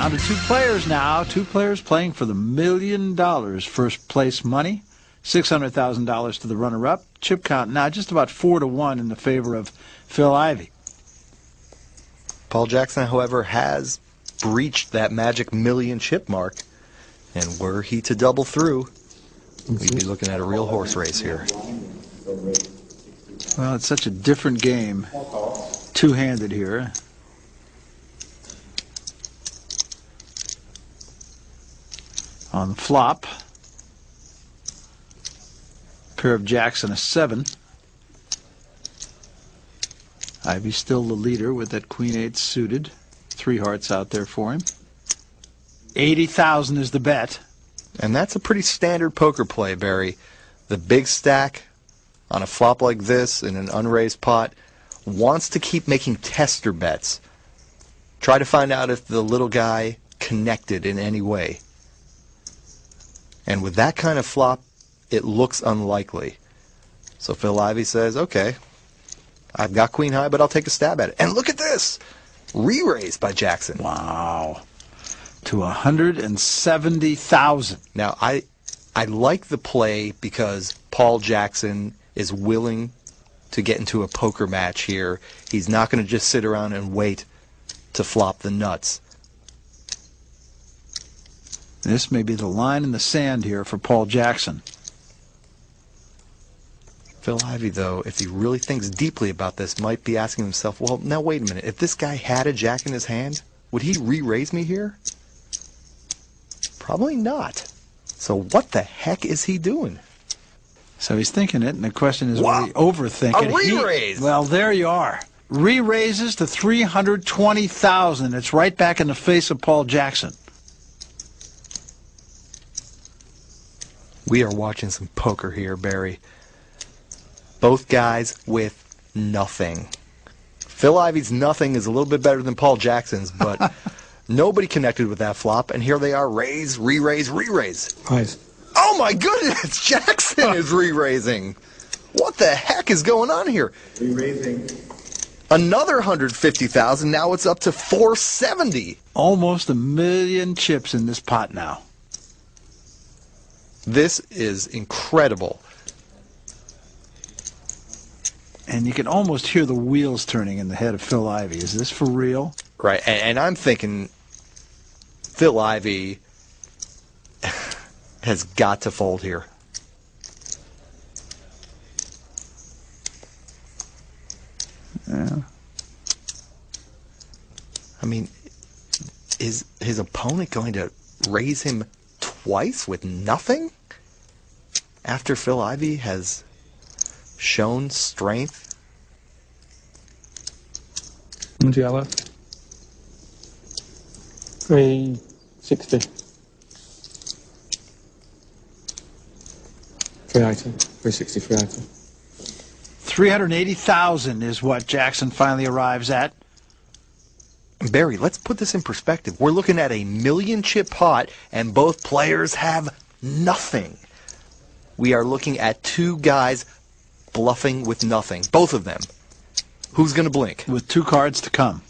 Down to two players now. Two players playing for the $1 million first place money. $600,000 to the runner-up. Chip count now just about 4-1 in the favor of Phil Ivey. Paul Jackson, however, has breached that magic million chip mark. And were he to double through, we'd be looking at a real horse race here. Well, it's such a different game. Two-handed here. On the flop, pair of jacks and a 7. Ivey's still the leader with that queen-8 suited. 3 hearts out there for him. 80,000 is the bet. And that's a pretty standard poker play, Barry. The big stack on a flop like this in an unraised pot wants to keep making tester bets. Try to find out if the little guy connected in any way. And with that kind of flop, it looks unlikely. So Phil Ivey says, okay, I've got queen high, but I'll take a stab at it. And look at this! Re-raised by Jackson. Wow. To 170,000. Now, I like the play because Paul Jackson is willing to get into a poker match here. He's not going to just sit around and wait to flop the nuts. This may be the line in the sand here for Paul Jackson. Phil Ivey, though, if he really thinks deeply about this, might be asking himself, well, now wait a minute. If this guy had a jack in his hand, would he re-raise me here? Probably not. So what the heck is he doing? So he's thinking it, and the question is, will he overthink it? A re-raise! Well, there you are. Re-raises to 320,000. It's right back in the face of Paul Jackson. We are watching some poker here, Barry. Both guys with nothing. Phil Ivey's nothing is a little bit better than Paul Jackson's, but nobody connected with that flop, and here they are, raise, re-raise, re-raise. Nice. Oh my goodness, Jackson is re-raising. What the heck is going on here? Re-raising. Another 150,000, now it's up to 470. Almost 1 million chips in this pot now. This is incredible. And you can almost hear the wheels turning in the head of Phil Ivey. Is this for real? Right, and I'm thinking Phil Ivey has got to fold here. Yeah. I mean, is his opponent going to raise him twice with nothing? After Phil Ivey has shown strength? How much you got left? 360. 380. 360, 380. 380,000 is what Jackson finally arrives at. Barry, let's put this in perspective. We're looking at a 1 million chip pot, and both players have nothing. We are looking at two guys bluffing with nothing. Both of them. Who's going to blink? With 2 cards to come.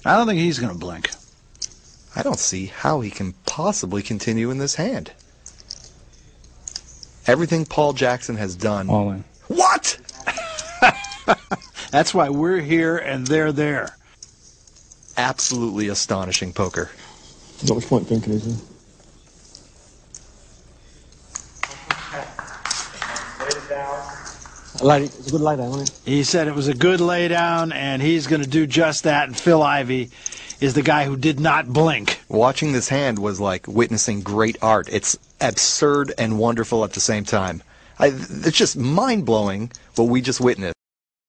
I don't think he's going to blink. I don't see how he can possibly continue in this hand. Everything Paul Jackson has done. All in. What? That's why we're here and they're there. Absolutely astonishing poker. Not much point thinking, is there? It's a good lay down, wasn't it? He said it was a good lay down, and he's going to do just that. And Phil Ivey is the guy who did not blink. Watching this hand was like witnessing great art. It's absurd and wonderful at the same time. It's just mind-blowing what we just witnessed.